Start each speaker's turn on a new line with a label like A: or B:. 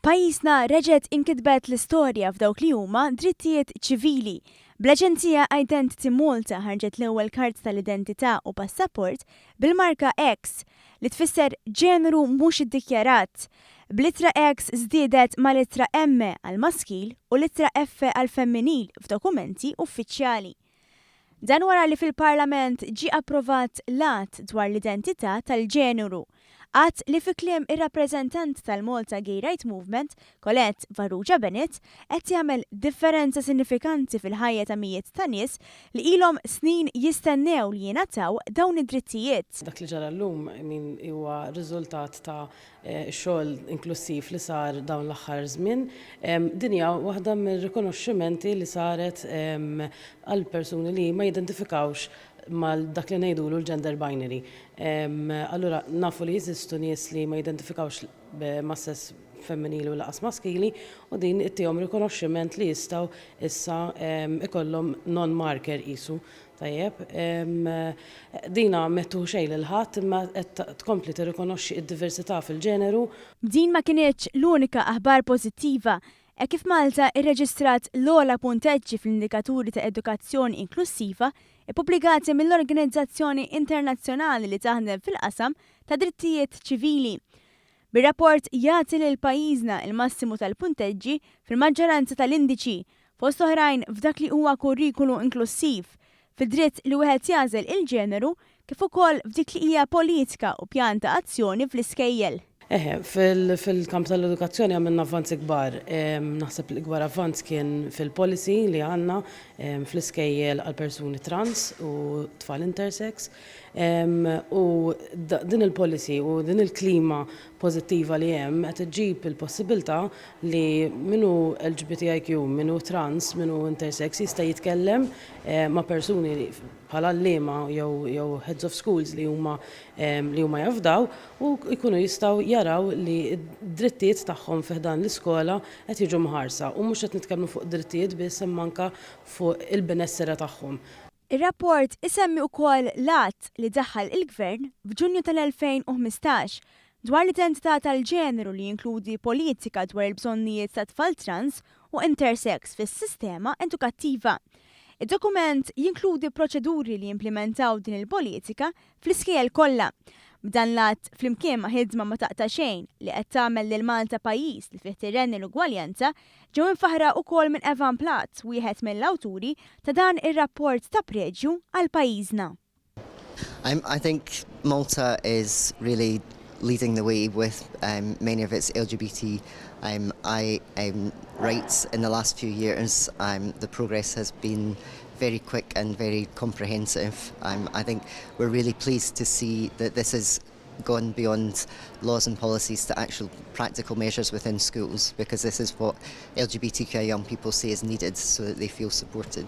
A: F'pajjiżna reġgħet inkitbet l-istorja f'dawk li huma drittijiet ċivili. Bl-aġenzija Identity Malta ħarġet l-ewwel karta tal-identità u Passaport bil-marka X li tfisser ġeneru mhux iddikjarat. B'littra X żdiedet ma' littra M għal maskil u littra F għal femminil f'dokumenti uffiċjali. Dan wara li fil-Parlament ġie approvat l-att dwar l-identità tal-ġeneru. Għat li fi kliem ir-rappreżentant tal-Malta Gay Right Movement, Colette Varrugia Bennett, qed jagħmel differenza sinifikanti fil-ħajja ta' mijiet ta' nies li ilhom snin jistennew li jingħataw dawn id-drittijiet.
B: Dak li ġara llum huwa riżultat ta' xogħol inklusiv li sar dawn l-aħħar żmien. Din hija waħda mir-rikonoxximenti li saret għal persuni li ma jidentifikawx mal dak li ngħidulu l-gender binary. Allura nafu li jeżistu nies li ma jidentifikawx mas-sess femminili u lanqas maskili u din ittihom rikonoxximent li jistgħu issa ikollhom non-marker qisu. Tajjeb, dina mettu xejn lil ħadd imma qed tkompli tirrikonoxxi d-diversità fil-ġeneru.
A: Din ma kinitx l-unika aħbar pożittiva. Kif Malta irreġistrat l-ogħla punteġġi fl-indikaturi ta' edukazzjoni inklussiva ippubblikati mill-Organizzazzjoni Internazzjonali li taħdem fil-qasam ta' drittijiet ċivili. Bir-rapport jagħti lil pajjiżna il-massimu tal-punteġġi fil-maġġoranza tal-indiċi, fost oħrajn f'dak li huwa kurrikulu inklussiv, fid-dritt li wieħed jagħżel il-ġeneru kif ukoll f'dik li hija politika u pjan ta' azzjoni fl-iskejjel.
B: Fil-kamp tal-edukazzjoni għamilna avvanzi kbar. Naħseb li kbar avvanz kien fil-policy li għandna fl-iskejjel għal persuni trans u tfal intersex. U din il-policy u din il-klima pożittiva li hemm qed iġġib il-possibilità li minnu LGBTIQ, minnu trans, minnu intersex jista' jitkellem ma' persuni bħala l-liema jew heads of schools li huma jafdaw u jkunu jistgħu jaraw li d-drittijiet tagħhom fih dan l-iskola qed jiġu mħarsa u mhux qed nitkellmu fuq drittijiet biss imma anke fuq il-benessera tagħhom.
A: Ir-rapport isemmi wkoll l-att li daħħal il-Gvern f'Ġunju tal-2015 dwar l-identità tal-ġeneru li jinkludi politika dwar il-bżonnijiet ta' tfal trans u intersex fis-sistema edukattiva. Id-dokument jinkludi proċeduri li jimplementaw din il-politika fl-iskejjel kollha. B'dan l-att flimkien ma' ħidma ma taqta' xejn li qed tagħmel lil Malta pajjiż li fih tirenni l-ugwaljanza ġew infaħra wkoll minn Evan Platt, wieħed mill-awturi ta' dan ir-rapport ta' preġju għal pajjiżna.
C: I think Malta is really leading the way with many of its LGBT rights in the last few years. The progress has been very quick and very comprehensive. I think we're really pleased to see that this has gone beyond laws and policies to actual practical measures within schools, because this is what LGBTQI young people say is needed so that they feel supported.